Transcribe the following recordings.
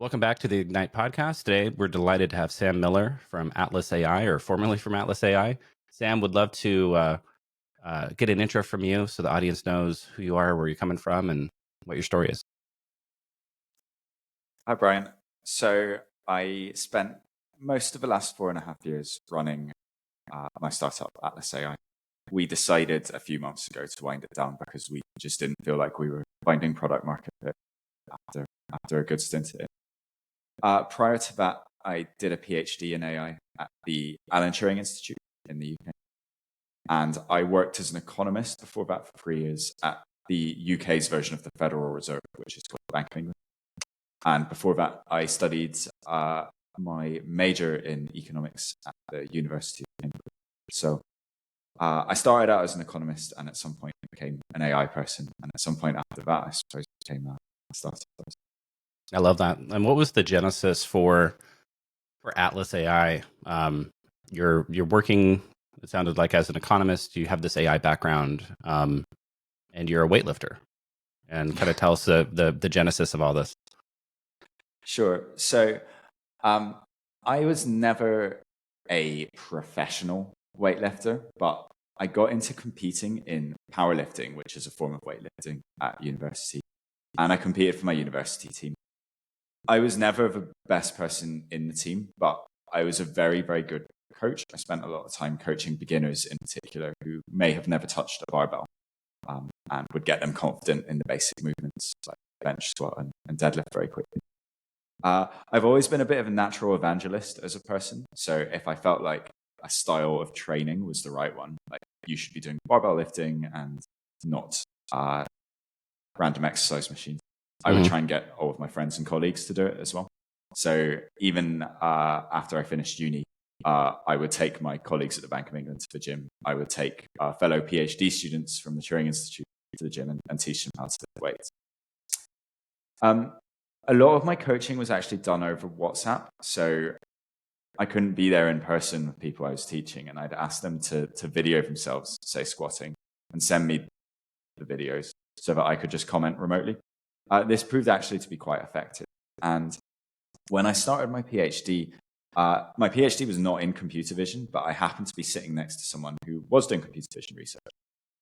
Welcome back to the Ignite podcast. Today, we're delighted to have Sam Miller from Atlas AI, or formerly from Atlas AI. Sam, would love to get an intro from you so the audience knows who you are, where you're coming from, and what your story is. Hi, Brian. So I spent most of the last 4.5 years running my startup, Atlas AI. We decided a few months ago to wind it down because we just didn't feel like we were finding product market fit after a good stint at it. Prior to that, I did a PhD in AI at the Alan Turing Institute in the UK. And I worked as an economist before that for 3 years at the UK's version of the Federal Reserve, which is called the Bank of England. And before that, I studied my major in economics at the University of Cambridge. So I started out as an economist and at some point became an AI person. And at some point after that, I suppose became a startup person. I love that. And what was the genesis for Atlas AI? You're working, it sounded like, as an economist. You have this AI background, and you're a weightlifter. And kind of tell us the genesis of all this. Sure. So I was never a professional weightlifter, but I got into competing in powerlifting, which is a form of weightlifting at university. And I competed for my university team. I was never the best person in the team, but I was a very, very good coach. I spent a lot of time coaching beginners in particular who may have never touched a barbell, and would get them confident in the basic movements like bench, squat, and deadlift very quickly. I've always been a bit of a natural evangelist as a person. So if I felt like a style of training was the right one, like you should be doing barbell lifting and not random exercise machines, I would try and get all of my friends and colleagues to do it as well. So even after I finished uni, I would take my colleagues at the Bank of England to the gym. I would take fellow PhD students from the Turing Institute to the gym and teach them how to lift weights. A lot of my coaching was actually done over WhatsApp. So I couldn't be there in person with people I was teaching, and I'd ask them to video themselves, say squatting, and send me the videos so that I could just comment remotely. This proved actually to be quite effective. And when I started my PhD was not in computer vision, but I happened to be sitting next to someone who was doing computer vision research.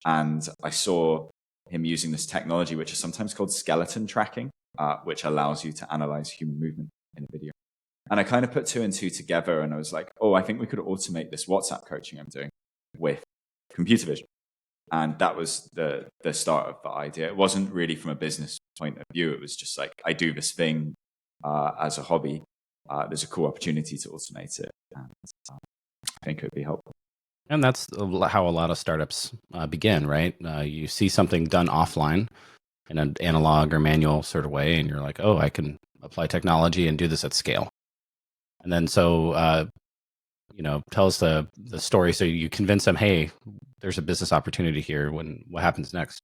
And I saw him using this technology, which is sometimes called skeleton tracking, which allows you to analyze human movement in a video. And I kind of put two and two together, and I was like, oh, I think we could automate this WhatsApp coaching I'm doing with computer vision. And that was the start of the idea. It wasn't really from a business point of view. It was just like, I do this thing as a hobby. There's a cool opportunity to automate it. And I think it would be helpful. And that's how a lot of startups begin, right? You see something done offline in an analog or manual sort of way, and you're like, oh, I can apply technology and do this at scale. And then so, tell us the story. So you convince them, hey, there's a business opportunity here. What happens next?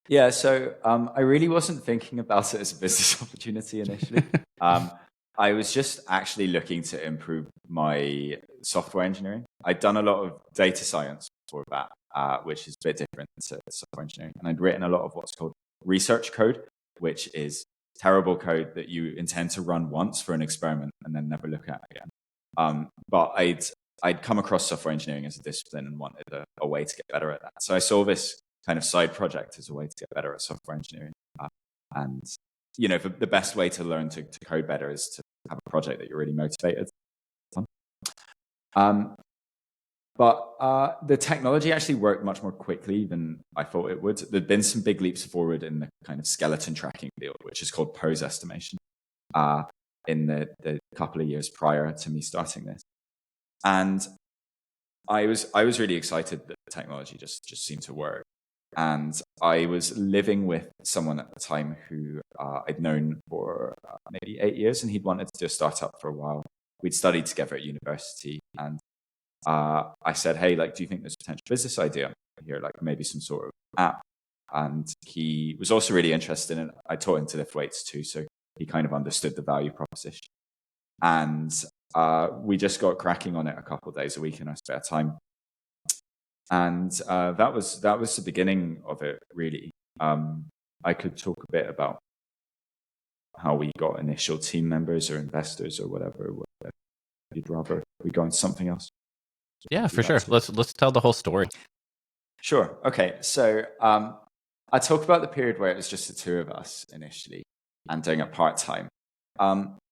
Yeah, so I really wasn't thinking about it as a business opportunity initially. I was just actually looking to improve my software engineering. I'd done a lot of data science before that, which is a bit different to software engineering. And I'd written a lot of what's called research code, which is terrible code that you intend to run once for an experiment and then never look at again. But I'd come across software engineering as a discipline and wanted a way to get better at that. So I saw this kind of side project as a way to get better at software engineering. And the best way to learn to code better is to have a project that you're really motivated on. But the technology actually worked much more quickly than I thought it would. There'd been some big leaps forward in the kind of skeleton tracking field, which is called pose estimation, in the couple of years prior to me starting this. And I was really excited that the technology just seemed to work. And I was living with someone at the time who I'd known for maybe 8 years, and he'd wanted to do a startup for a while. We'd studied together at university, and I said, hey, do you think there's a potential business idea here, maybe some sort of app? And he was also really interested in it. I taught him to lift weights too, so he kind of understood the value proposition. And we just got cracking on it a couple of days a week in our spare time. And that was the beginning of it, really. I could talk a bit about how we got initial team members or investors or whatever. You'd rather we go into something else? Yeah, for sure. Let's tell the whole story. Sure. Okay. So I talk about the period where it was just the two of us initially and doing it part-time.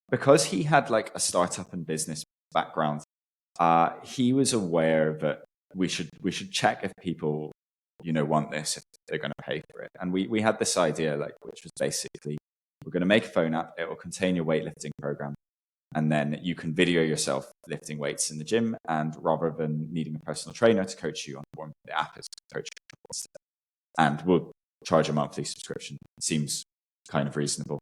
Because he had like a startup and business background, he was aware that we should check if people, want this, if they're going to pay for it. And we had this idea, which was basically, we're going to make a phone app. It will contain your weightlifting program. And then you can video yourself lifting weights in the gym. And rather than needing a personal trainer to coach you on form, the app is coach you. And we'll charge a monthly subscription. It seems kind of reasonable.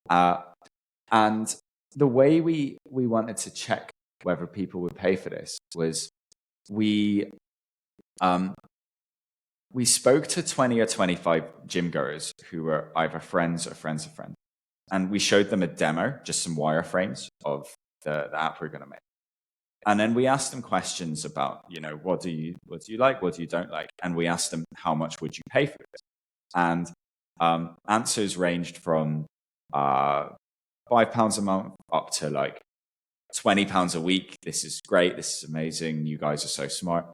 And the way we wanted to check whether people would pay for this was we spoke to 20 or 25 gym goers who were either friends or friends of friends. And we showed them a demo, just some wireframes of the app we're going to make. And then we asked them questions about, what do you like? What do you don't like? And we asked them, how much would you pay for this? And answers ranged from £5 a month up to like £20 a week. This is great. This is amazing. You guys are so smart.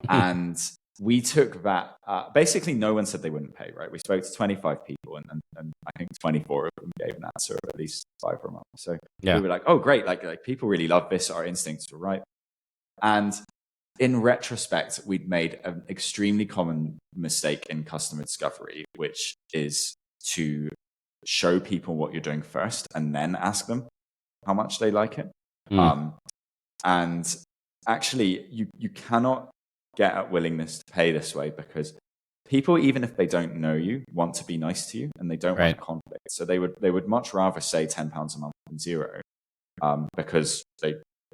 And we took that. Basically, no one said they wouldn't pay, right? We spoke to 25 people and I think 24 of them gave an answer of at least £5 a month. So we were like, oh, great. Like people really love this. Our instincts were right. And in retrospect, we'd made an extremely common mistake in customer discovery, which is to show people what you're doing first and then ask them how much they like it. And actually, you cannot get at willingness to pay this way, because people, even if they don't know you, want to be nice to you and they don't want conflict. So they would much rather say £10 a month than zero, because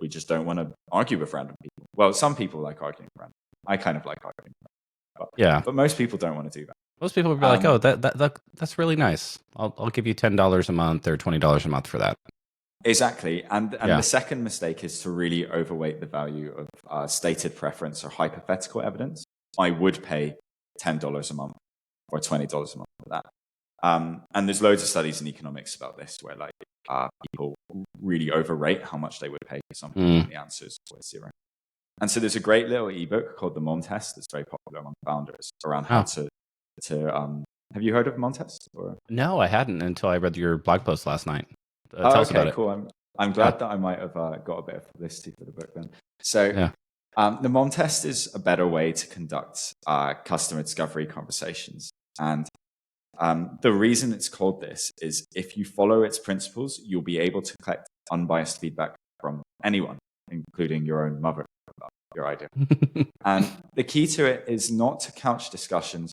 we just don't want to argue with random people. Well, some people like arguing with random. I kind of like arguing with random. But most people don't want to do that. Most people would be like, oh, that's really nice. I'll give you $10 a month or $20 a month for that. Exactly. And the second mistake is to really overweight the value of stated preference or hypothetical evidence. I would pay $10 a month or $20 a month for that. And there's loads of studies in economics about this where people really overrate how much they would pay for something. And the answer is zero. And so there's a great little ebook called the Mom Test that's very popular among founders around how to have you heard of Mom Test? No, I hadn't until I read your blog post last night. Tell us about it. Cool. I'm glad that I might have got a bit of publicity for the book then. So the Mom Test is a better way to conduct customer discovery conversations. And the reason it's called this is if you follow its principles, you'll be able to collect unbiased feedback from anyone, including your own mother, about your idea. And the key to it is not to couch discussions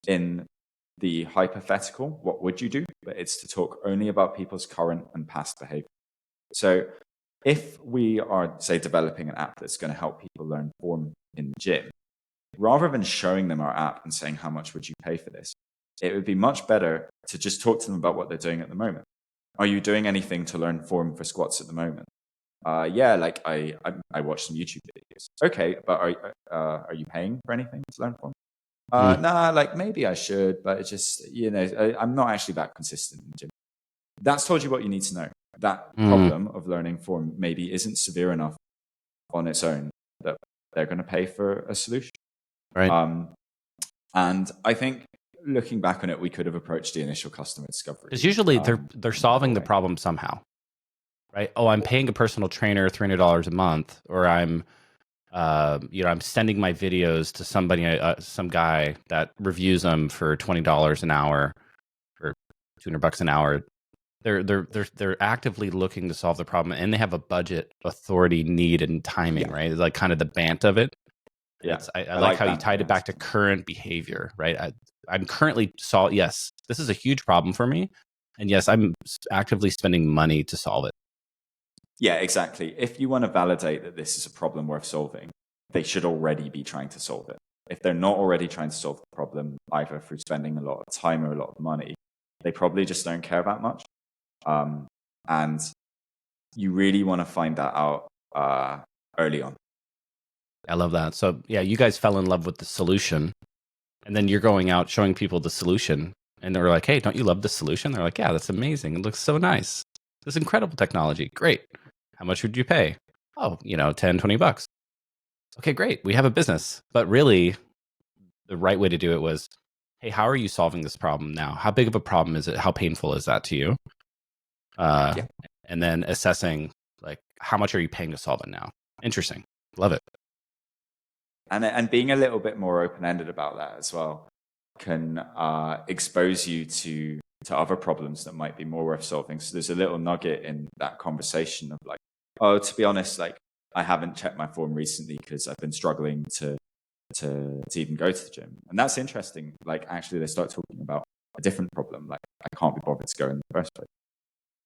in the hypothetical, what would you do? But it's to talk only about people's current and past behavior. So if we are, say, developing an app that's going to help people learn form in the gym, rather than showing them our app and saying, how much would you pay for this? It would be much better to just talk to them about what they're doing at the moment. Are you doing anything to learn form for squats at the moment? I watch some YouTube videos. Okay, but are you paying for anything to learn form? Maybe I should, but it's just, I'm not actually that consistent in the gym. That's told you what you need to know. That problem of learning form maybe isn't severe enough on its own that they're going to pay for a solution. Right. And I think looking back on it, we could have approached the initial customer discovery. Because usually they're solving the problem somehow, right? Oh, I'm paying a personal trainer $300 a month, or I'm sending my videos to somebody, some guy that reviews them for $20 an hour or $200 an hour. They're actively looking to solve the problem, and they have a budget, authority, need, and timing, right? It's like kind of the BANT of it. Yeah, I like how you tied it back to current behavior, right? I'm currently yes, this is a huge problem for me, and yes, I'm actively spending money to solve it. Yeah, exactly. If you want to validate that this is a problem worth solving, they should already be trying to solve it. If they're not already trying to solve the problem, either through spending a lot of time or a lot of money, they probably just don't care that much. And you really want to find that out early on. I love that. So yeah, you guys fell in love with the solution, and then you're going out showing people the solution. And they're like, hey, don't you love this solution? They're like, yeah, that's amazing. It looks so nice. This incredible technology. Great. How much would you pay? Oh, 10, $20. Okay, great. We have a business. But really, the right way to do it was, hey, how are you solving this problem now? How big of a problem is it? How painful is that to you? Yeah. And then assessing, like, how much are you paying to solve it now? Interesting. Love it. And being a little bit more open-ended about that as well can expose you to other problems that might be more worth solving. So there's a little nugget in that conversation of like, oh, to be honest, like I haven't checked my form recently because I've been struggling to even go to the gym. And that's interesting. Like actually they start talking about a different problem. Like I can't be bothered to go in the first place.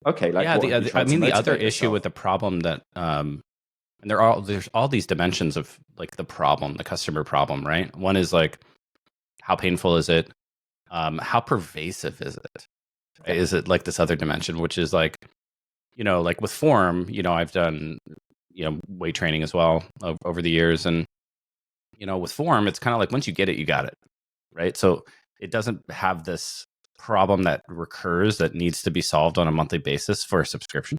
Okay, like yeah, what have you tried to the other motivate issue yourself? with the problem that and there's all these dimensions of like the problem, the customer problem, right? One is like, how painful is it? How pervasive is it? Yeah. Is it like this other dimension, which is like, like with form, I've done, weight training as well over the years. And, with form, it's kind of like once you get it, you got it. Right. So it doesn't have this problem that recurs that needs to be solved on a monthly basis for a subscription.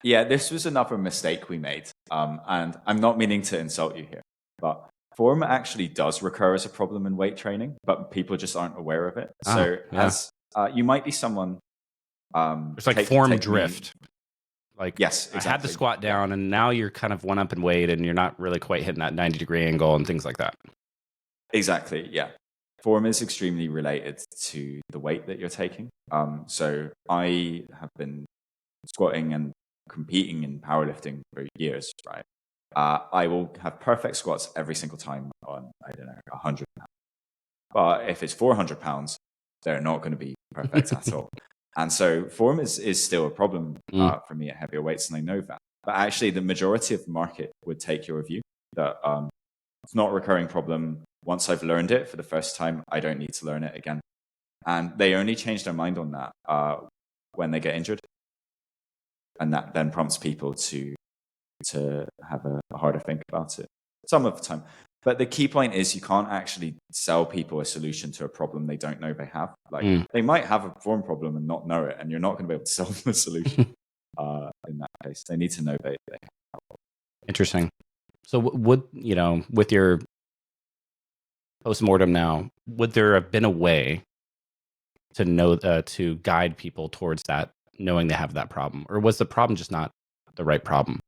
Yeah, this was another mistake we made. And I'm not meaning to insult you here, but form actually does recur as a problem in weight training, but people just aren't aware of it. So Yeah. as you might be someone It's like form drift. Like, yes, exactly. I had the exactly. squat down, and now you're kind of one up in weight, and you're not really quite hitting that 90-degree angle and things like that. Exactly. Yeah. Form is extremely related to the weight that you're taking. So I have been squatting and competing in powerlifting for years, right? I will have perfect squats every single time on, I don't know, 100 pounds. But if it's 400 pounds, they're not going to be perfect at all. And so form is still a problem for me at heavier weights, and I know that. But actually, the majority of the market would take your view that it's not a recurring problem. Once I've learned it for the first time, I don't need to learn it again. And they only change their mind on that when they get injured. And that then prompts people to have a harder think about it some of the time. But the key point is you can't actually sell people a solution to a problem they don't know they have. Like they might have a form problem and not know it, and you're not going to be able to sell them a solution in that case. They need to know they have. Interesting. So would, with your postmortem now, would there have been a way to know, to guide people towards that, knowing they have that problem? Or was the problem just not the right problem?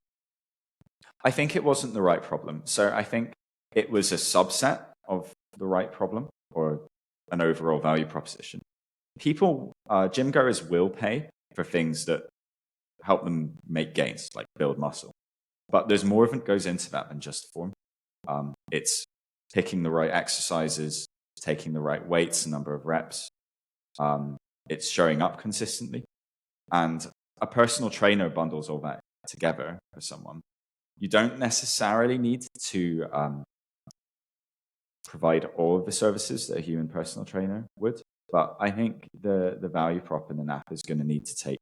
I think it wasn't the right problem. So I think it was a subset of the right problem or an overall value proposition. People, gym goers will pay for things that help them make gains, like build muscle. But there's more of it goes into that than just form. It's picking the right exercises, taking the right weights and number of reps. It's showing up consistently. And a personal trainer bundles all that together for someone. You don't necessarily need to provide all of the services that a human personal trainer would, but I think the value prop in an app is going to need to take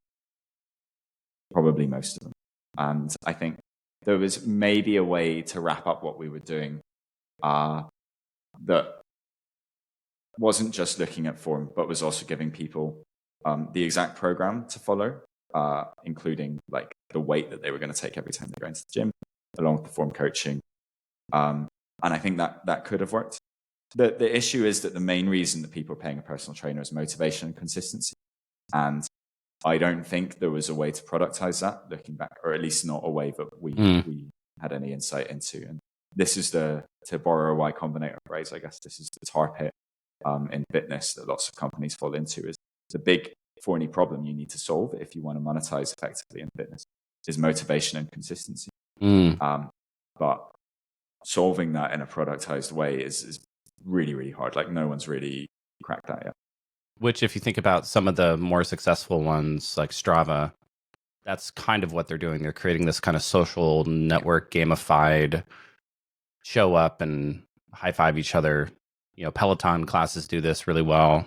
probably most of them. And I think there was maybe a way to wrap up what we were doing that wasn't just looking at form, but was also giving people the exact program to follow, including like the weight that they were going to take every time they go into the gym, along with the form coaching. And I think that could have worked. The issue is that the main reason that people are paying a personal trainer is motivation and consistency. And I don't think there was a way to productize that looking back, or at least not a way that we had any insight into. And this is to borrow a Y Combinator phrase, I guess, this is the tar pit in fitness that lots of companies fall into. Is the big thorny problem you need to solve if you want to monetize effectively in fitness is motivation and consistency. But solving that in a productized way is really, really hard. Like no one's really cracked that yet. Which, if you think about some of the more successful ones like Strava, that's kind of what they're doing. They're creating this kind of social network, gamified, show up and high five each other. Peloton classes do this really well,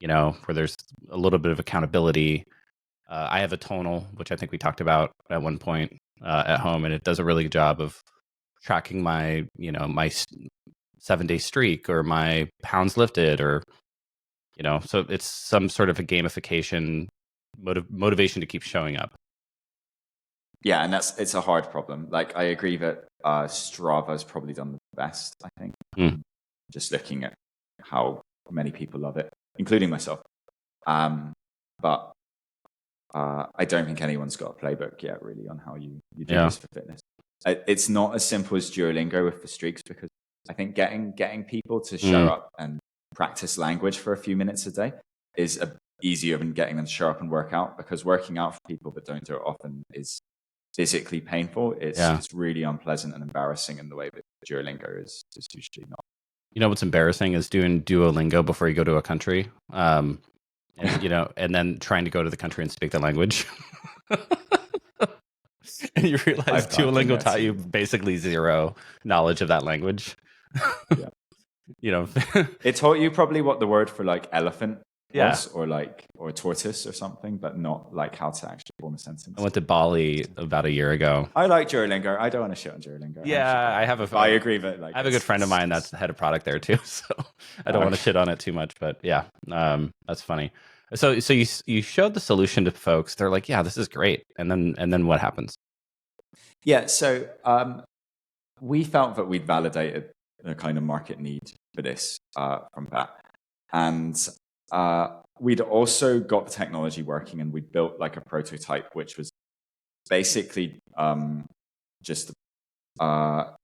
where there's a little bit of accountability. I have a tonal, which I think we talked about at one point at home, and it does a really good job of tracking my 7-day streak or my pounds lifted or So it's some sort of a gamification motivation to keep showing up. Yeah, and it's a hard problem. Like I agree that Strava's probably done the best, I think. Just looking at how many people love it, including myself. But I don't think anyone's got a playbook yet, really, on how you do this for fitness. It's not as simple as Duolingo with the streaks, because I think getting people to show up and practice language for a few minutes a day is easier than getting them to show up and work out, because working out for people that don't do it often is physically painful. It's really unpleasant and embarrassing in the way that Duolingo is usually not. You know what's embarrassing is doing Duolingo before you go to a country, and then trying to go to the country and speak the language. And you realize Duolingo taught you basically zero knowledge of that language. Yeah. It taught you probably what the word for like elephant was, or tortoise or something, but not like how to actually form a sentence. I went to Bali about a year ago. I like Duolingo. I don't want to shit on Duolingo. Yeah, I agree that I have a good friend of mine that's the head of product there too, so I don't want to shit on it too much. But yeah, that's funny. So you showed the solution to folks. They're like, yeah, this is great. And then what happens? Yeah, so we felt that we'd validated the kind of market need for this from that. And we'd also got the technology working, and we'd built like a prototype, which was basically just I've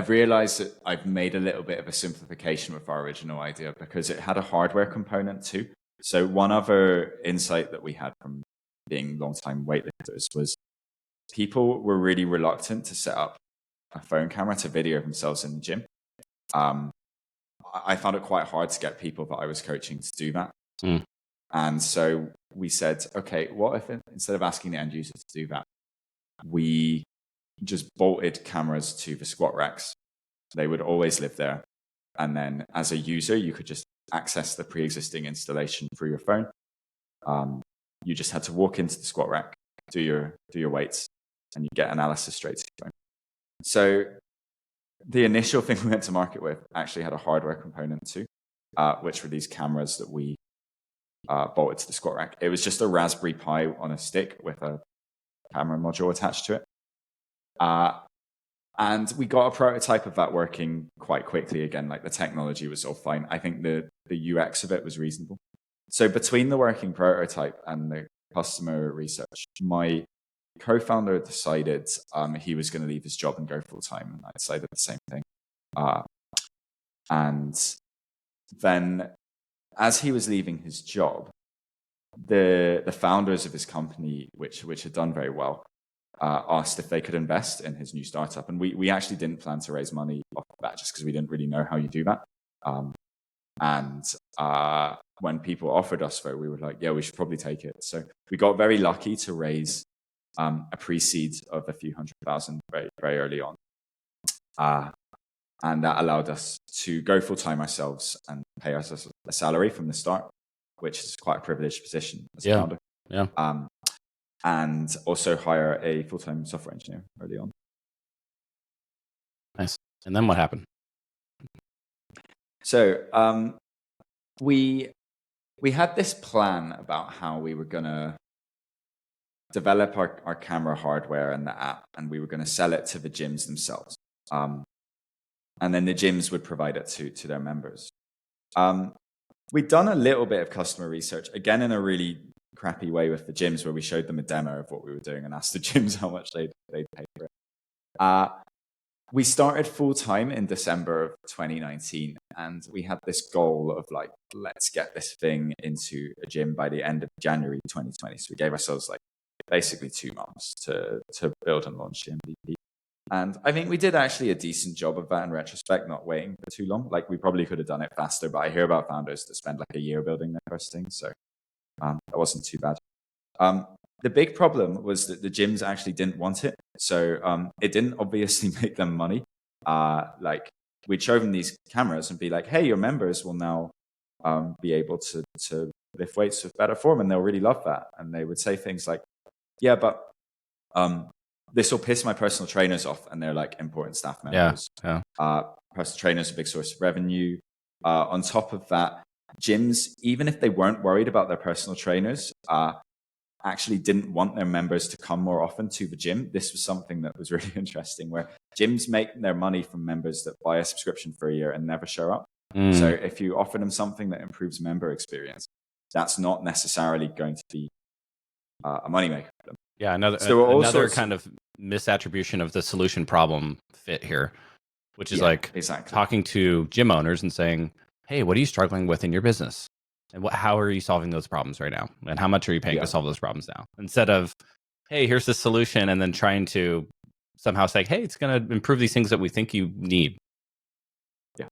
realized that I've made a little bit of a simplification with our original idea, because it had a hardware component too. So one other insight that we had from being long-time weightlifters was people were really reluctant to set up a phone camera to video themselves in the gym. I found it quite hard to get people that I was coaching to do that. And so we said, okay, what if instead of asking the end user to do that, we just bolted cameras to the squat racks? They would always live there. And then as a user, you could just access the pre-existing installation through your phone. You just had to walk into the squat rack, do your weights, and you get analysis straight to your phone. So the initial thing we went to market with actually had a hardware component too, which were these cameras that we bolted to the squat rack. It was just a Raspberry Pi on a stick with a camera module attached to it. And we got a prototype of that working quite quickly. Again, like the technology was all fine. I think the UX of it was reasonable. So between the working prototype and the customer research, my co-founder decided he was going to leave his job and go full-time, and I decided the same thing. And then as he was leaving his job, the founders of his company, which had done very well, asked if they could invest in his new startup. And we actually didn't plan to raise money off of that, just because we didn't really know how you do that. And when people offered us, though, we were like, yeah, we should probably take it. So we got very lucky to raise a pre-seed of a few $100,000 very, very early on. And that allowed us to go full-time ourselves and pay us a salary from the start, which is quite a privileged position as a founder. Yeah. And also hire a full-time software engineer early on. Nice. And then what happened? So we had this plan about how we were going to develop our camera hardware and the app, and we were going to sell it to the gyms themselves. And then the gyms would provide it to their members. We'd done a little bit of customer research, again in a really crappy way with the gyms, where we showed them a demo of what we were doing and asked the gyms how much they'd pay for it. We started full-time in December of 2019, and we had this goal of like, let's get this thing into a gym by the end of January 2020. So we gave ourselves like basically 2 months to build and launch the MVP. And I think we did actually a decent job of that in retrospect, not waiting for too long. Like we probably could have done it faster, but I hear about founders that spend like a year building their first thing. So that wasn't too bad. The big problem was that the gyms actually didn't want it. So it didn't obviously make them money. Like we'd show them these cameras and be like, hey, your members will now be able to lift weights with better form, and they'll really love that. And they would say things like, yeah, but this will piss my personal trainers off, and they're like important staff members. Yeah. Personal trainers are a big source of revenue. On top of that, gyms, even if they weren't worried about their personal trainers, actually didn't want their members to come more often to the gym. This was something that was really interesting, where gyms make their money from members that buy a subscription for a year and never show up. So if you offer them something that improves member experience, that's not necessarily going to be a moneymaker for them. Yeah, So another kind of misattribution of the solution problem fit here, which is talking to gym owners and saying, hey, what are you struggling with in your business? And how are you solving those problems right now? And how much are you paying to solve those problems now? Instead of, hey, here's the solution, and then trying to somehow say, hey, it's going to improve these things that we think you need. Yeah,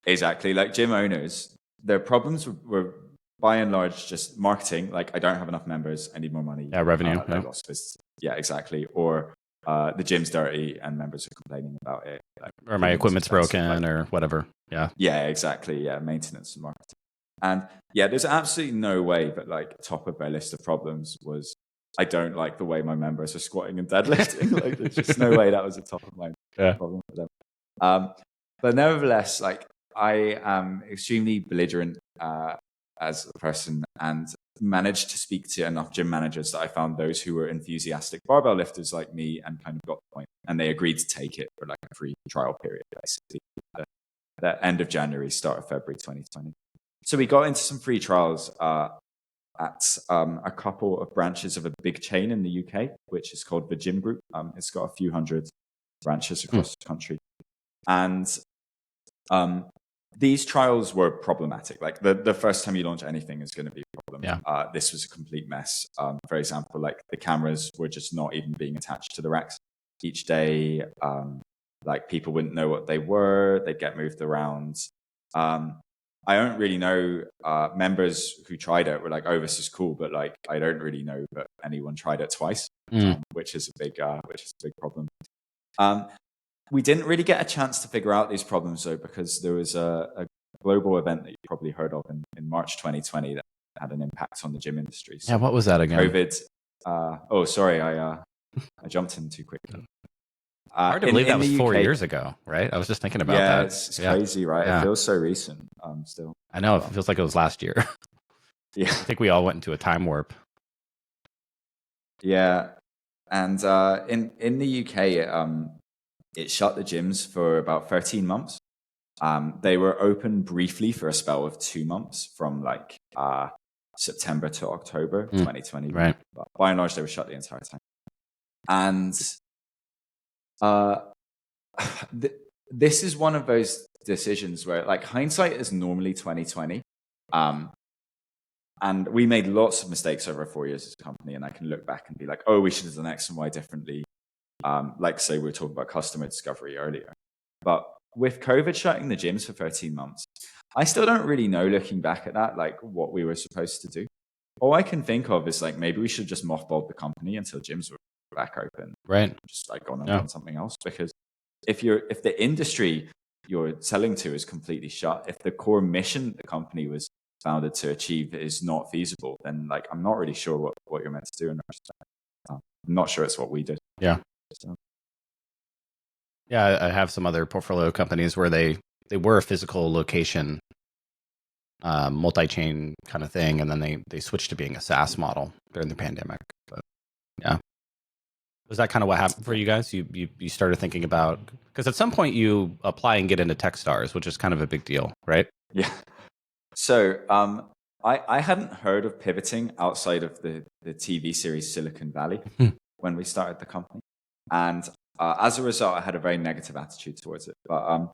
exactly. Like gym owners, their problems were by and large just marketing. Like, I don't have enough members, I need more money. Yeah, revenue. I lost business. Yeah, exactly. Or the gym's dirty and members are complaining about it. Like, or my equipment's broken, or whatever. Yeah. Yeah, exactly. Yeah, maintenance and marketing. And yeah, there's absolutely no way that like top of their list of problems was, I don't like the way my members are squatting and deadlifting. Like, there's just no way that was a top of mind problem for them. But nevertheless, like, I am extremely belligerent as a person, and managed to speak to enough gym managers that I found those who were enthusiastic barbell lifters like me and kind of got the point. And they agreed to take it for like a free trial period, basically, the end of January, start of February 2020. So we got into some free trials at a couple of branches of a big chain in the UK, which is called the Gym Group. It's got a few hundred branches across the country. And these trials were problematic. Like, the first time you launch anything is going to be a problem. Yeah. This was a complete mess. For example, like, the cameras were just not even being attached to the racks each day. Like, people wouldn't know what they were. They'd get moved around. I don't really know. Members who tried it were like, "Oh, this is cool," but like, I don't really know that anyone tried it twice, which is a big problem. We didn't really get a chance to figure out these problems though, because there was a global event that you probably heard of in March 2020 that had an impact on the gym industry. So yeah, what was that again? COVID. Sorry, I jumped in too quickly. Hard to believe that was 4 years ago, right? I was just thinking about that. Yeah, it's crazy, right? Yeah. It feels so recent still. I know, it feels like it was last year. Yeah. I think we all went into a time warp. Yeah. And in the UK, it shut the gyms for about 13 months. They were open briefly for a spell of 2 months from like September to October 2020. Right. But by and large, they were shut the entire time. And this is one of those decisions where, like, hindsight is normally 2020. And we made lots of mistakes over 4 years as a company, and I can look back and be like, oh, we should have done X and Y differently. Like, say, we were talking about customer discovery earlier. But with COVID shutting the gyms for 13 months, I still don't really know, looking back at that, like, what we were supposed to do. All I can think of is, like, maybe we should just mothballed the company until gyms were back open. Right. Just like gone and done something else. Because if the industry you're selling to is completely shut, if the core mission the company was founded to achieve is not feasible, then like, I'm not really sure what you're meant to do in that respect. I'm not sure it's what we did. Yeah. So. Yeah, I have some other portfolio companies where they were a physical location, multi-chain kind of thing, and then they switched to being a SaaS model during the pandemic. But yeah. Was that kind of what happened for you guys? You started thinking about, because at some point you apply and get into Techstars, which is kind of a big deal, right? Yeah. So I hadn't heard of pivoting outside of the TV series Silicon Valley when we started the company. And as a result, I had a very negative attitude towards it. But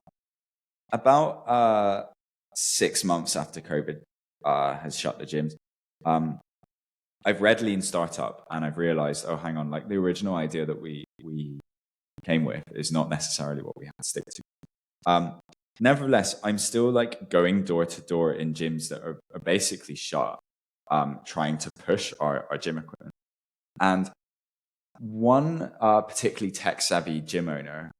about 6 months after COVID has shut the gyms, I've read Lean Startup, and I've realized, oh, hang on, like, the original idea that we came with is not necessarily what we have to stick to. Nevertheless, I'm still like going door to door in gyms that are basically shut, trying to push our gym equipment. And one particularly tech savvy gym owner,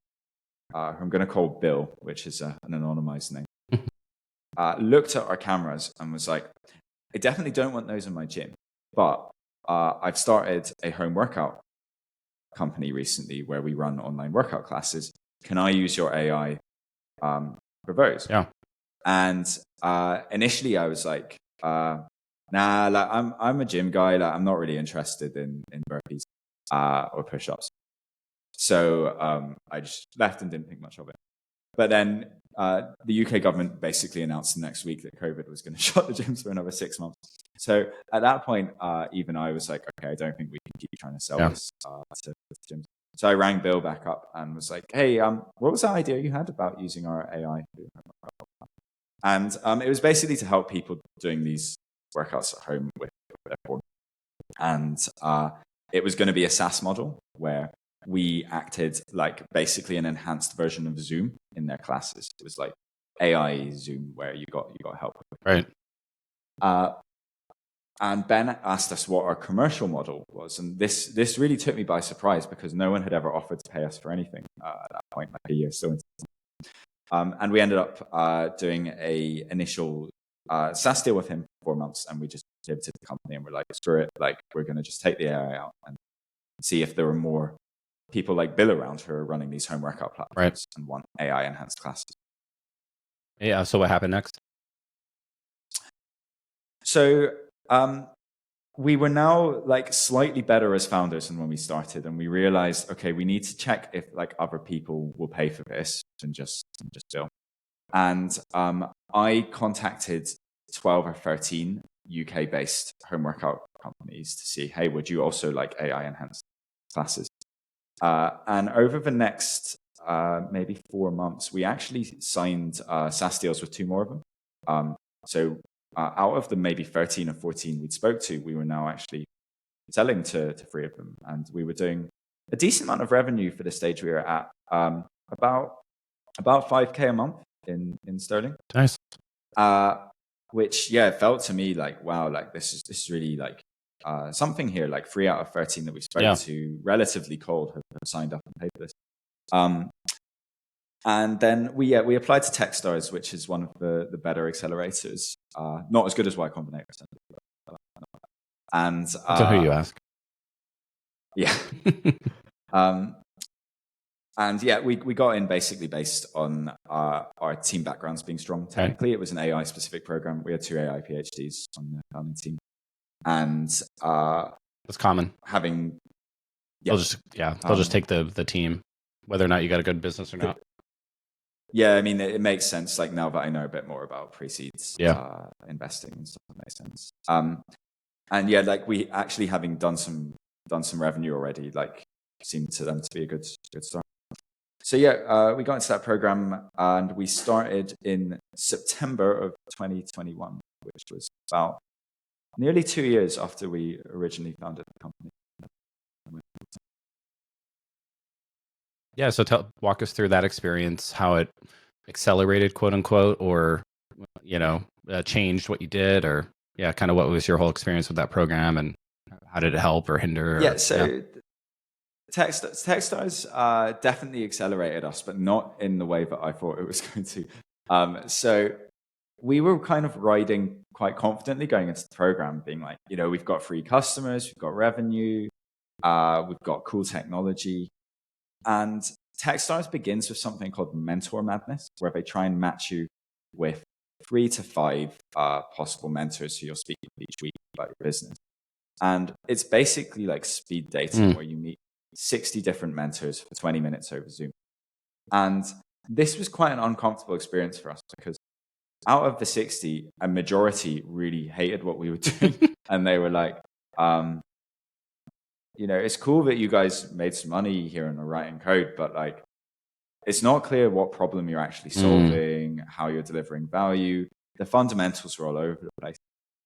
who I'm going to call Bill, which is an anonymized name, looked at our cameras and was like, I definitely don't want those in my gym. But I've started a home workout company recently where we run online workout classes. Can I use your AI for those? Yeah. And initially I was like, nah, like I'm a gym guy. Like I'm not really interested in burpees or push-ups. So I just left and didn't think much of it. But then the UK government basically announced next week that COVID was going to shut the gyms for another 6 months. So at that point, even I was like, okay, I don't think we can keep trying to sell this to gyms. So I rang Bill back up and was like, hey, what was that idea you had about using our AI? And it was basically to help people doing these workouts at home with their phone. And it was going to be a SaaS model where we acted like basically an enhanced version of Zoom in their classes. It was like AI Zoom where you got help. Right. And Ben asked us what our commercial model was, and this really took me by surprise because no one had ever offered to pay us for anything at that point, like a year still. And we ended up doing a initial SaaS deal with him for 4 months, and we just pivoted the company and we're like, screw it, like we're going to just take the AI out and see if there were more people like Bill around who are running these home workout platforms and want AI enhanced classes. Yeah. So what happened next? So we were now like slightly better as founders than when we started, and we realized, okay, we need to check if like other people will pay for this than just Bill. And I contacted 12 or 13 UK based home workout companies to see, hey, would you also like AI enhanced classes? And over the next maybe 4 months, we actually signed SaaS deals with 2 more of them. So out of the maybe 13 or 14 we'd spoke to, we were now actually selling to 3 of them. And we were doing a decent amount of revenue for the stage we were at, about 5K a month in sterling. Nice. Which, yeah, felt to me like, wow, like this is really like something here, like 3 out of 13 that we spoke to, relatively cold, have signed up and paid for this. And then we applied to Techstars, which is one of the better accelerators. Not as good as Y Combinator. And That's who you ask. Yeah. And yeah, we got in basically based on our team backgrounds being strong. Technically, it was an AI specific program. We had 2 AI PhDs on the founding team. And that's common. Having they'll just take the team, whether or not you got a good business or not. Yeah, I mean, it makes sense. Like now that I know a bit more about pre-seeds, investing and stuff, it makes sense. And yeah, like we actually having done some revenue already, like seemed to them to be a good start. So yeah, we got into that program and we started in September of 2021, which was about nearly 2 years after we originally founded the company. Yeah, so walk us through that experience, how it accelerated, quote unquote, or changed what you did, or kind of what was your whole experience with that program, and how did it help or hinder? Techstars definitely accelerated us, but not in the way that I thought it was going to. So we were kind of riding quite confidently going into the program, being like, we've got free customers, we've got revenue, we've got cool technology. And Techstars begins with something called Mentor Madness, where they try and match you with 3 to 5 possible mentors who you'll speak with each week about your business. And it's basically like speed dating, where you meet 60 different mentors for 20 minutes over Zoom. And this was quite an uncomfortable experience for us because out of the 60, a majority really hated what we were doing. And they were like, it's cool that you guys made some money here and are writing code, but like, it's not clear what problem you're actually solving, how you're delivering value. The fundamentals were all over the place.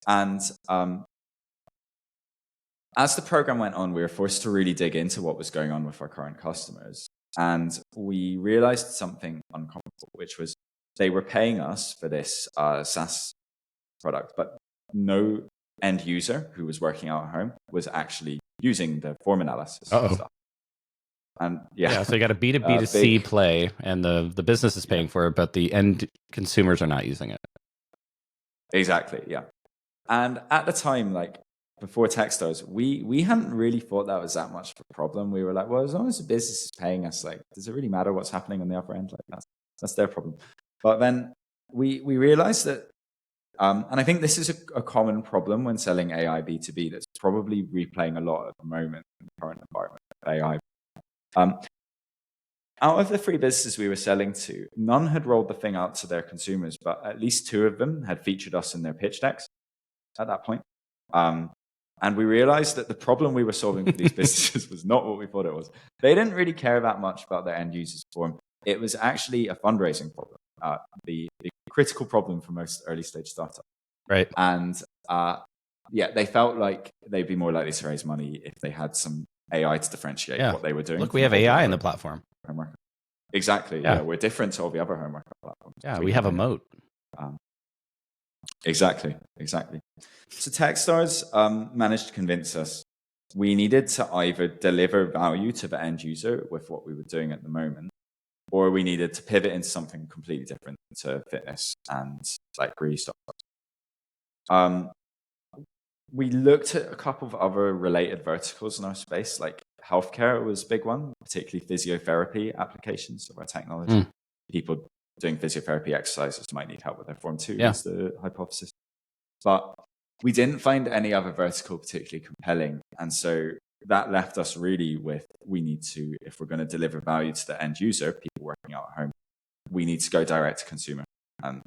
And as the program went on, we were forced to really dig into what was going on with our current customers. And we realized something uncomfortable, which was they were paying us for this SaaS product, but no end user who was working out at home was actually using the form analysis stuff. And so you got a B2B to C play, and the business is paying for it, but the end consumers are not using it. Exactly, yeah. And at the time, like before Techstars, we hadn't really thought that was that much of a problem. We were like, well, as long as the business is paying us, like, does it really matter what's happening on the other end? Like that's their problem. But then we realized that, and I think this is a common problem when selling AI B2B that's probably replaying a lot at the moment in the current environment of AI. Out of the 3 businesses we were selling to, none had rolled the thing out to their consumers, but at least 2 of them had featured us in their pitch decks at that point. And we realized that the problem we were solving for these businesses was not what we thought it was. They didn't really care that much about their end users forum. It was actually a fundraising problem, the critical problem for most early stage startups. Right. And they felt like they'd be more likely to raise money if they had some AI to differentiate what they were doing. Look, we have AI in the platform. Homework. Exactly. Yeah, we're different to all the other homework platforms. Yeah, we have a moat. Exactly. So Techstars managed to convince us we needed to either deliver value to the end user with what we were doing at the moment, or we needed to pivot into something completely different to fitness and like really stop. We looked at a couple of other related verticals in our space, like healthcare was a big one, particularly physiotherapy applications of our technology. People doing physiotherapy exercises might need help with their form too, is the hypothesis. But we didn't find any other vertical particularly compelling. And so that left us really with, we need to, if we're going to deliver value to the end user, people working out at home, we need to go direct to consumer and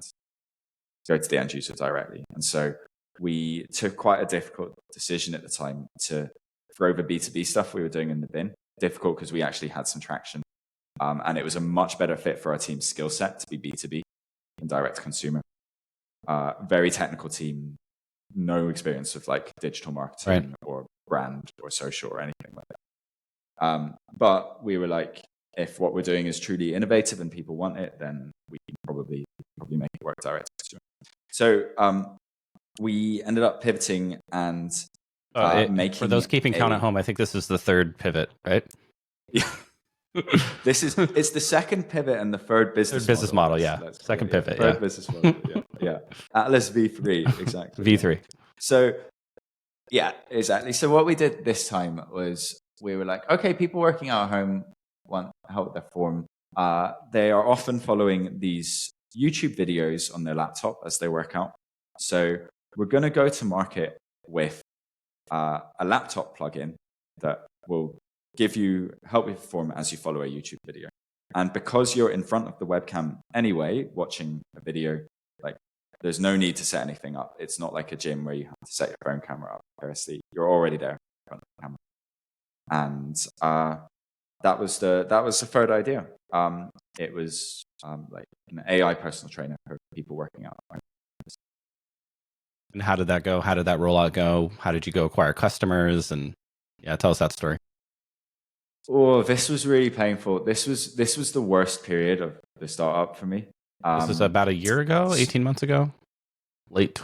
go to the end user directly. And so we took quite a difficult decision at the time to throw the B2B stuff we were doing in the bin. Difficult because we actually had some traction. And it was a much better fit for our team's skill set to be B2B and direct to consumer. Very technical team, no experience of like digital marketing or brand or social or anything like that. But we were like, if what we're doing is truly innovative and people want it, then we can probably make it work direct to consumer. So we ended up pivoting and making. For those keeping count at home, I think this is the 3rd pivot, right? Yeah. It's the 2nd pivot and the 3rd business model. Yeah. Second pivot. Third business model. Yeah. Atlas V3, exactly. V3. So yeah, exactly. So what we did this time was we were like, okay, people working out at home want help with their form. They are often following these YouTube videos on their laptop as they work out. So we're going to go to market with a laptop plugin that will give you help with form as you follow a YouTube video. And because you're in front of the webcam anyway, watching a video, like there's no need to set anything up. It's not like a gym where you have to set your phone camera up. Seriously, you're already there in front of the camera. And that was the 3rd idea. It was like an AI personal trainer for people working out. And how did that go? How did that rollout go? How did you go acquire customers? And tell us that story. Oh, this was really painful. This was the worst period of the startup for me. This was about a year ago, 18 months ago? It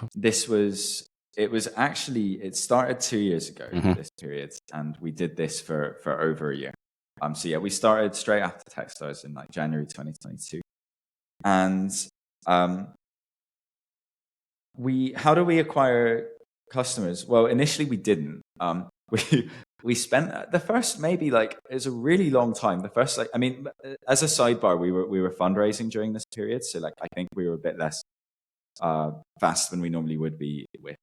started 2 years ago, this period, and we did this for over a year. So we started straight after Techstars in like January 2022. And how do we acquire customers? Well, initially we didn't. We spent the first maybe like it's a really long time. The first as a sidebar, we were fundraising during this period, so like I think we were a bit less fast than we normally would be with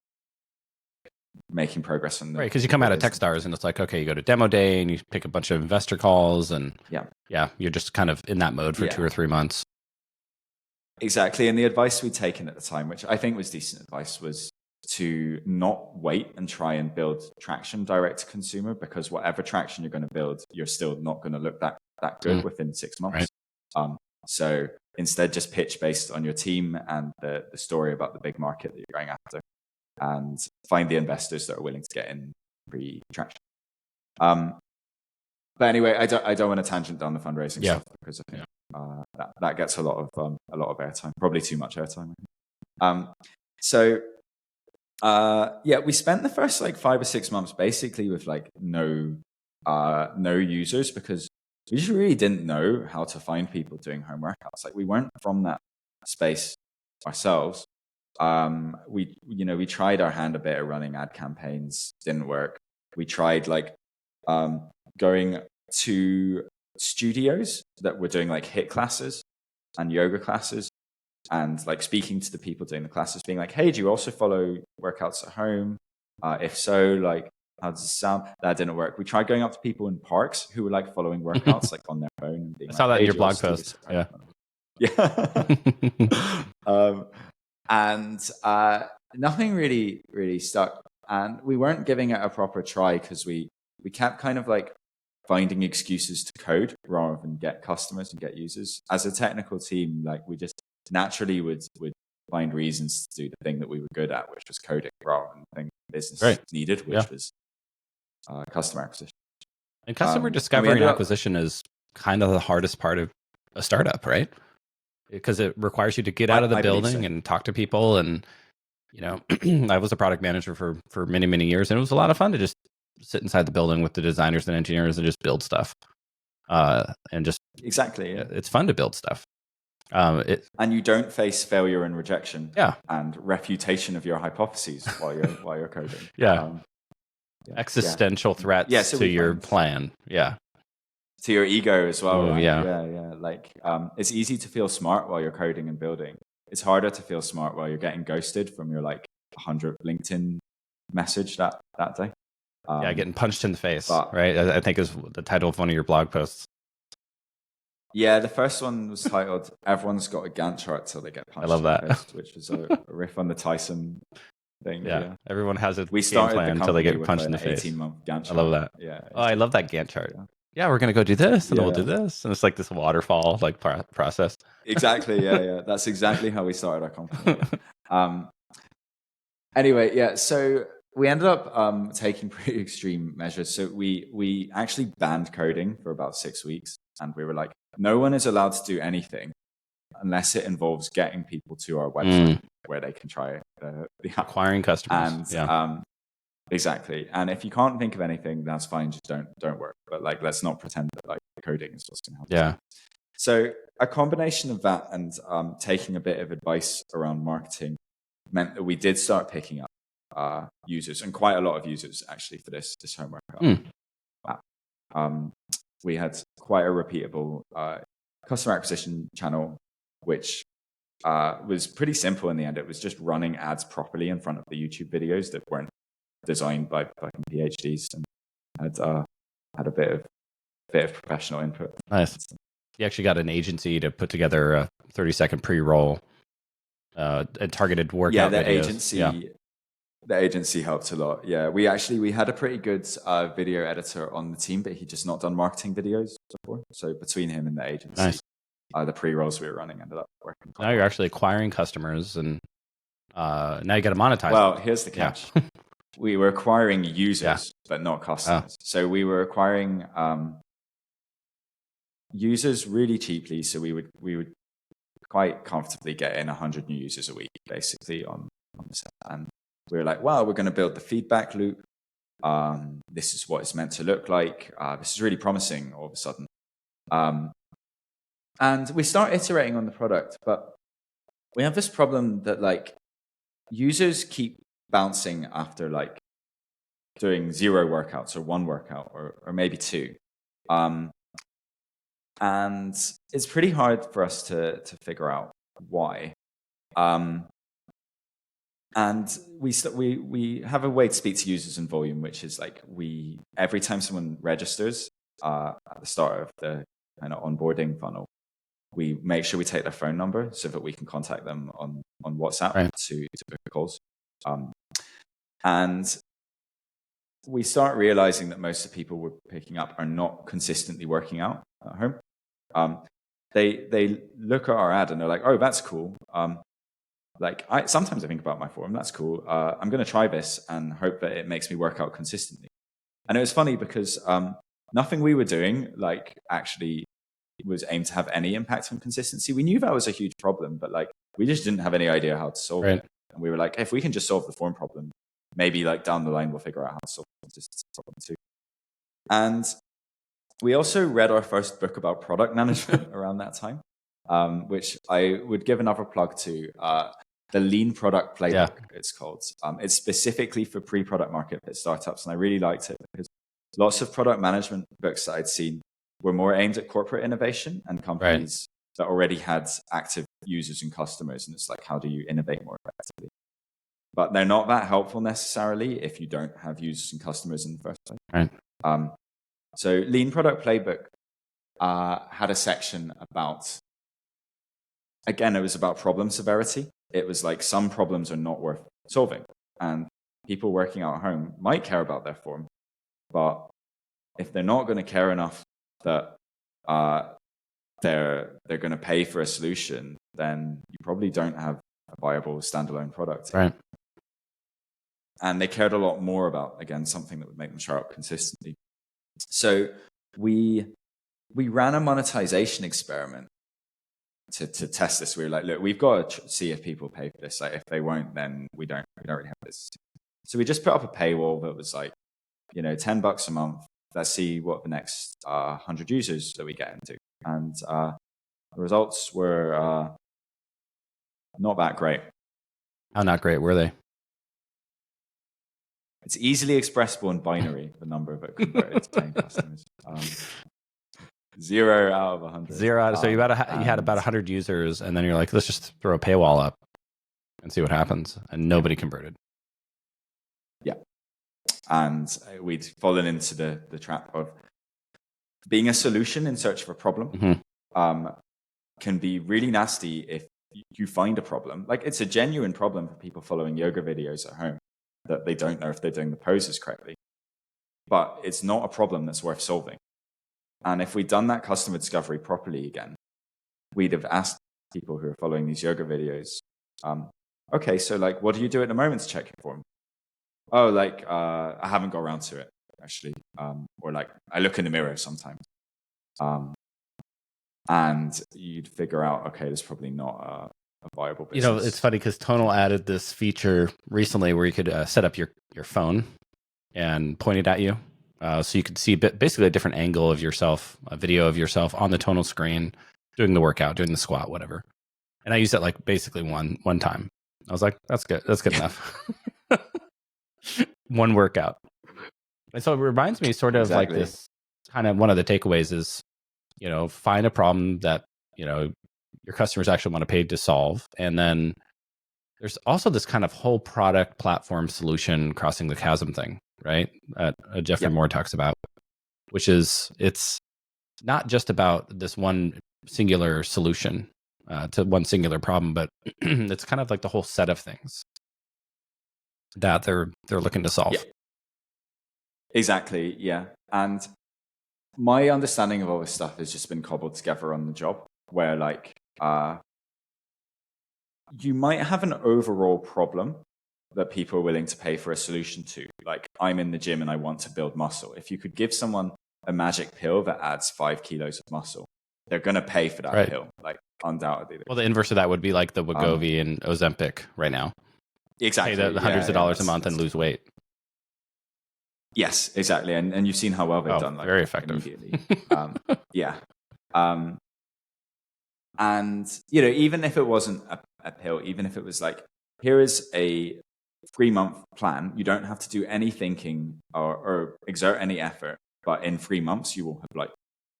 making progress on the because you come out of Techstars and it's like, okay, you go to demo day and you pick a bunch of investor calls and you're just kind of in that mode for 2 or 3 months. Exactly, and the advice we'd taken at the time, which I think was decent advice, was to not wait and try and build traction direct to consumer, because whatever traction you're going to build, you're still not going to look that good within 6 months. Right. So instead, just pitch based on your team and the story about the big market that you're going after, and find the investors that are willing to get in pre-traction. But anyway, I don't want to tangent down the fundraising stuff, because I think that gets a lot of airtime, probably too much airtime. We spent the first like 5 or 6 months basically with like no users, because we just really didn't know how to find people doing home workouts. Like we weren't from that space ourselves. We tried our hand a bit at running ad campaigns, didn't work. We tried like going to studios that were doing like HIIT classes and yoga classes, and like speaking to the people doing the classes, being like, hey, do you also follow workouts at home? If so, like, how does it sound? That didn't work. We tried going up to people in parks who were like following workouts like on their phone and being I like, saw that hey, in your do you blog also do post. this at home? Yeah. And nothing really stuck. And we weren't giving it a proper try because we kept kind of like finding excuses to code rather than get customers and get users. As a technical team, like we just naturally would find reasons to do the thing that we were good at, which was coding, rather than the thing business needed, which was customer acquisition. And customer And discovery and acquisition is kind of the hardest part of a startup, right? Because it requires you to get out of the building and talk to people. And, you know, I was a product manager for many, many years, and it was a lot of fun to just sit inside the building with the designers and engineers and just build stuff. And just exactly, it's fun to build stuff. And you don't face failure and rejection, yeah, and refutation of your hypotheses while you're coding. Yeah, existential threats to your plan. Yeah, to your ego as well. Ooh, right? Yeah. Like it's easy to feel smart while you're coding and building. It's harder to feel smart while you're getting ghosted from your like 100th LinkedIn message that day. Getting punched in the face, right? I think is the title of one of your blog posts. Yeah, the first one was titled "Everyone's Got a Gantt Chart Till They Get Punched." I love that, in the face, which was a riff on the Tyson thing. Yeah, everyone has a we started game plan until they get punched in the face. 18-month Gantt chart. I love that. Yeah. Oh, I love that Gantt chart. Yeah, we're gonna go do this, and then we'll do this, and it's like this waterfall like process. Exactly. Yeah. That's exactly how we started our company. Anyway, so we ended up taking pretty extreme measures. So we actually banned coding for about 6 weeks, and we were like, no one is allowed to do anything unless it involves getting people to our website where they can try the app. Acquiring customers. And exactly. And if you can't think of anything, that's fine. Just don't work. But like, let's not pretend that like coding is what's going to help. Yeah. So a combination of that and taking a bit of advice around marketing meant that we did start picking up users, and quite a lot of users actually for this home workout app. We had quite a repeatable customer acquisition channel, which was pretty simple in the end. It was just running ads properly in front of the YouTube videos that weren't designed by fucking PhDs, and had a bit of professional input. Nice. You actually got an agency to put together a 30-second pre-roll and targeted workout videos. The agency helped a lot. Yeah, we had a pretty good video editor on the team, but he'd just not done marketing videos before. So between him and the agency, the pre-rolls we were running ended up working. Now you're actually acquiring customers, and now you got to monetize. Well, here's the catch. We were acquiring users, but not customers. So we were acquiring users really cheaply. So we would quite comfortably get in 100 new users a week, basically on the set. And we were like, wow, we're going to build the feedback loop. This is what it's meant to look like. This is really promising all of a sudden. And we start iterating on the product, but we have this problem that like users keep bouncing after like doing 0 workouts or 1 workout or maybe 2. And it's pretty hard for us to figure out why. And we have a way to speak to users in volume, which is like every time someone registers at the start of the kind of onboarding funnel, we make sure we take their phone number so that we can contact them on WhatsApp to book calls. And we start realizing that most of the people we're picking up are not consistently working out at home. They look at our ad and they're like, oh, that's cool. Sometimes I think about my forum, that's cool. I'm going to try this and hope that it makes me work out consistently. And it was funny because nothing we were doing actually was aimed to have any impact on consistency. We knew that was a huge problem, but we just didn't have any idea how to solve it. And we were like, if we can just solve the form problem, maybe down the line we'll figure out how to solve the consistency problem too. And we also read our first book about product management around that time, which I would give another plug to. The Lean Product Playbook, it's called. It's specifically for pre-product market fit startups, and I really liked it because lots of product management books that I'd seen were more aimed at corporate innovation and companies that already had active users and customers, and it's like, how do you innovate more effectively? But they're not that helpful necessarily if you don't have users and customers in the first place. Right. So Lean Product Playbook had a section about, again, it was about problem severity. It was like, some problems are not worth solving, and people working out at home might care about their form, but if they're not going to care enough that they're going to pay for a solution, then you probably don't have a viable standalone product. Right. And they cared a lot more about, again, something that would make them show up consistently. So we ran a monetization experiment to test this. We were like, look, we've got to see if people pay for this. Like, if they won't, then we don't really have this. So we just put up a paywall that was like, $10 a month. Let's see what the next 100 users that we get into. And the results were not that great. How not great were they? It's easily expressible in binary, the number of it converted to paying customers. 0 out of 100. 0 out. So you had about 100 users, and then you're like, let's just throw a paywall up and see what happens. And nobody converted. Yeah. And we'd fallen into the trap of being a solution in search of a problem. Can be really nasty if you find a problem. Like, it's a genuine problem for people following yoga videos at home, that they don't know if they're doing the poses correctly. But it's not a problem that's worth solving. And if we'd done that customer discovery properly again, we'd have asked people who are following these yoga videos, okay, so like, what do you do at the moment to check your form? Oh, like, I haven't got around to it, actually. Or like, I look in the mirror sometimes. And you'd figure out, okay, there's probably not a viable business. It's funny because Tonal added this feature recently where you could set up your phone and point it at you. So you could see basically a different angle of yourself, a video of yourself on the Tonal screen, doing the workout, doing the squat, whatever. And I used it like basically one time. I was like, that's good. That's good enough. One workout. And so it reminds me sort of like this kind of, one of the takeaways is, find a problem that, your customers actually want to pay to solve. And then there's also this kind of whole product platform solution crossing the chasm thing, right? That Jeffrey Moore talks about, which is, it's not just about this one singular solution to one singular problem, but it's kind of like the whole set of things that they're looking to solve. Yeah. Exactly. Yeah. And my understanding of all this stuff has just been cobbled together on the job, where like, you might have an overall problem that people are willing to pay for a solution to. Like, I'm in the gym and I want to build muscle. If you could give someone a magic pill that adds 5 kilos of muscle, they're going to pay for that pill, like, undoubtedly. Well, the inverse of that would be like the Wegovy and Ozempic right now. Exactly. Pay the hundreds of dollars a month and lose weight. Yes, exactly. And you've seen how well they've done. Like, very effective. Immediately. Yeah. And, even if it wasn't a pill, even if it was like, here is a 3-month plan, you don't have to do any thinking or exert any effort, but in 3 months, you will have like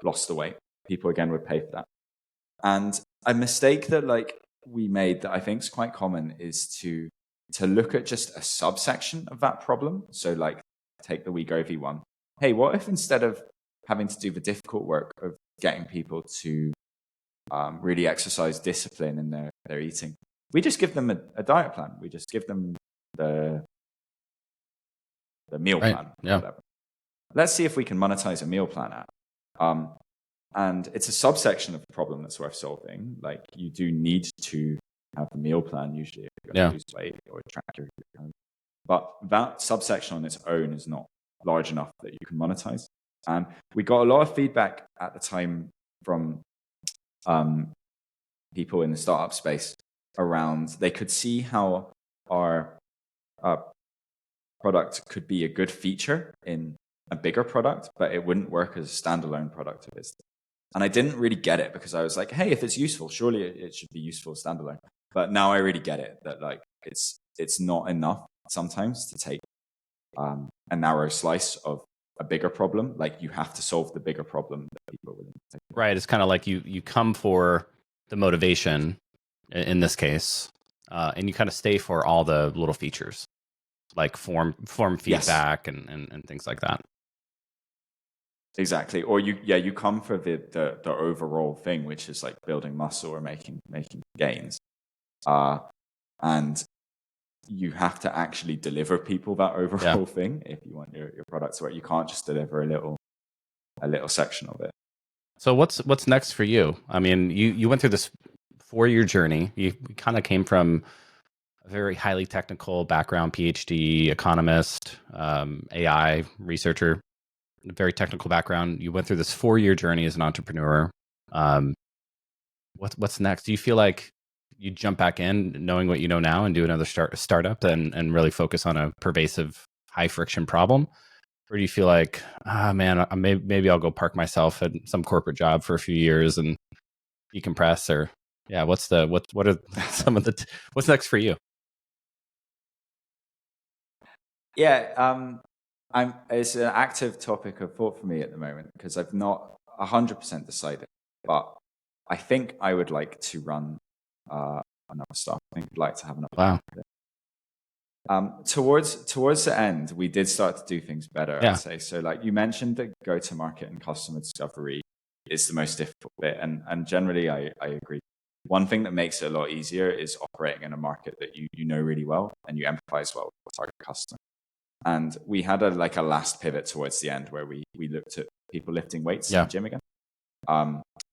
lost the weight. People again would pay for that. And a mistake that like we made that I think is quite common is to look at just a subsection of that problem. So like, take the Wegovy one. Hey, what if instead of having to do the difficult work of getting people to really exercise discipline in their eating, we just give them a diet plan. We just give them the meal plan. Yeah. Whatever. Let's see if we can monetize a meal plan app. And it's a subsection of the problem that's worth solving. Like, you do need to have a meal plan usually if you're going to lose weight or track your. But that subsection on its own is not large enough that you can monetize. And we got a lot of feedback at the time from people in the startup space around, they could see how our product could be a good feature in a bigger product, but it wouldn't work as a standalone product of business. And I didn't really get it, because I was like, hey, if it's useful, surely it should be useful standalone. But now I really get it, that like it's not enough sometimes to take a narrow slice of a bigger problem. Like, you have to solve the bigger problem that people are willing to take. Right. It's kind of like you come for the motivation, in this case, and you kind of stay for all the little features like form Yes, feedback and things like that. exactly. Or you come for the overall thing, which is like building muscle or making gains. And you have to actually deliver people that overall thing if you want your product to work. You can't just deliver a little section of it. So what's next for you? I mean, you went through this 4-year journey. You kind of came from a very highly technical background, PhD, economist, AI researcher, very technical background. You went through this 4-year journey as an entrepreneur. Um, what's next? Do you feel like you jump back in knowing what you know now and do another startup and really focus on a pervasive high friction problem? Or do you feel like, man, maybe I'll go park myself at some corporate job for a few years and decompress? Or yeah, what are some of the what's next for you? Yeah, it's an active topic of thought for me at the moment because I've not 100% decided, but I think I would like to run another startup. I think I'd like to have another Wow. go. Towards the end, we did start to do things better, Yeah. I'd say. So like you mentioned that go-to-market and customer discovery is the most difficult bit. And generally I agree. One thing that makes it a lot easier is operating in a market that you know really well and you empathize well with the target customer. And we had a last pivot towards the end where we looked at people lifting weights in Yeah. the gym again.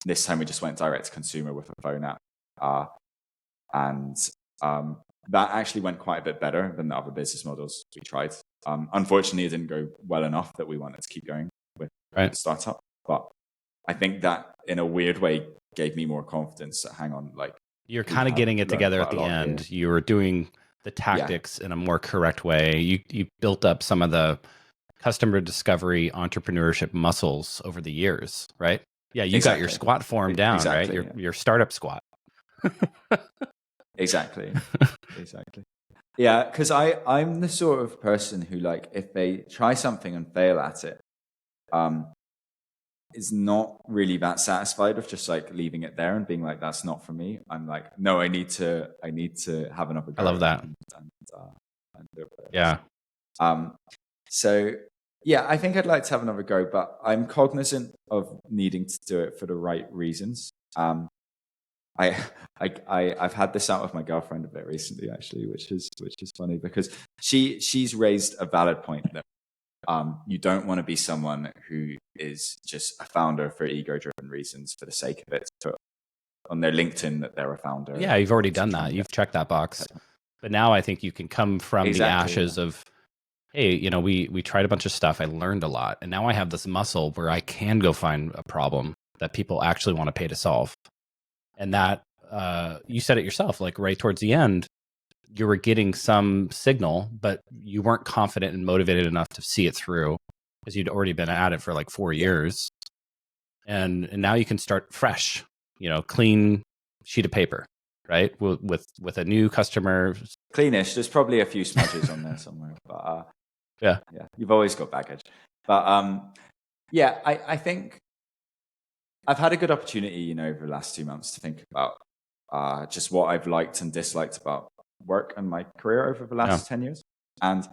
This time we just went direct to consumer with a phone app. And that actually went quite a bit better than the other business models we tried. Unfortunately, it didn't go well enough that we wanted to keep going with the startup. But I think that in a weird way gave me more confidence that hang on, like You're kind of getting it together at the end. Here. You were doing the tactics in a more correct way. You built up some of the customer discovery entrepreneurship muscles over the years, right? Yeah, you got your squat form down, right? Your startup squat. Exactly. Yeah, because I'm the sort of person who, like, if they try something and fail at it, is not really that satisfied with just like leaving it there and being like, that's not for me. I'm like, no, I need to have another go. I love that. And yeah. So yeah, I think I'd like to have another go, but I'm cognizant of needing to do it for the right reasons. I've had this out with my girlfriend a bit recently, actually, which is funny because she's raised a valid point that you don't want to be someone who is just a founder for ego-driven reasons for the sake of it. To put on their LinkedIn that they're a founder. Yeah, you've already done that. You've checked that box. But now I think you can come from the ashes of, hey, you know, we tried a bunch of stuff. I learned a lot. And now I have this muscle where I can go find a problem that people actually want to pay to solve. And that, you said it yourself, like right towards the end, you were getting some signal, but you weren't confident and motivated enough to see it through because you'd already been at it for like 4 years. And now you can start fresh, you know, clean sheet of paper, right? With a new customer. Cleanish. There's probably a few smudges on there somewhere, but yeah, you've always got baggage. But yeah, I think I've had a good opportunity, you know, over the last 2 months to think about just what I've liked and disliked about work and my career over the last 10 years. And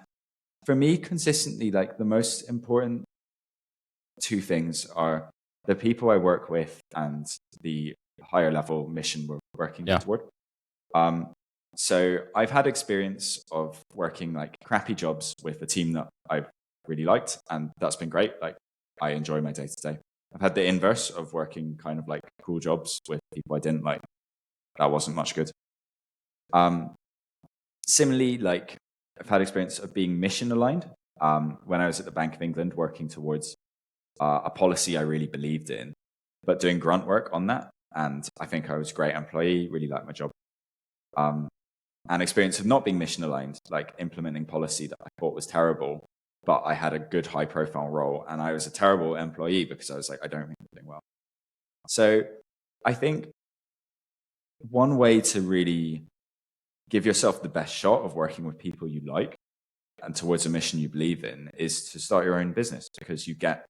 for me, consistently, like the most important two things are the people I work with and the higher level mission we're working toward. So I've had experience of working like crappy jobs with a team that I've really liked, and that's been great. Like I enjoy my day to day. I've had the inverse of working kind of like cool jobs with people I didn't like. That wasn't much good. Similarly, like I've had experience of being mission aligned. When I was at the Bank of England working towards a policy I really believed in, but doing grunt work on that. And I think I was a great employee, really liked my job. And experience of not being mission aligned, like implementing policy that I thought was terrible, but I had a good high profile role and I was a terrible employee because I was like, I don't think I'm doing well. So I think one way to really give yourself the best shot of working with people you like and towards a mission you believe in is to start your own business because you get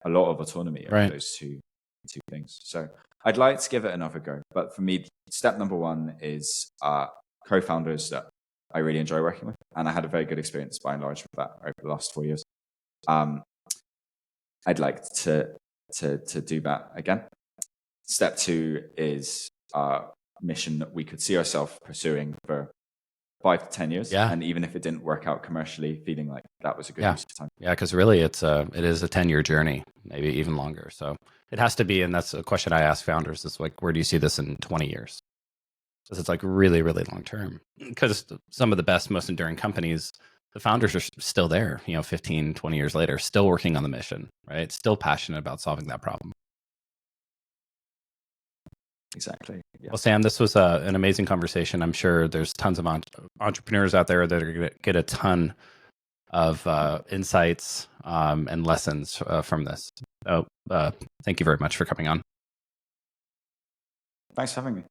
a lot of autonomy over those two two things. So I'd like to give it another go. But for me, step number one is co-founders that I really enjoy working with. And I had a very good experience by and large with that over the last 4 years. I'd like to do that again. Step two is a mission that we could see ourselves pursuing for 5 to 10 years. Yeah. And even if it didn't work out commercially, feeling like that was a good use of time. Yeah, because really it is a 10-year journey, maybe even longer. So it has to be, and that's a question I ask founders, is like, where do you see this in 20 years? Because it's like really, really long term. Because some of the best, most enduring companies, the founders are still there, 15, 20 years later, still working on the mission, right? Still passionate about solving that problem. Exactly. Yeah. Well, Sam, this was an amazing conversation. I'm sure there's tons of entrepreneurs out there that are going to get a ton of insights and lessons from this. So thank you very much for coming on. Thanks for having me.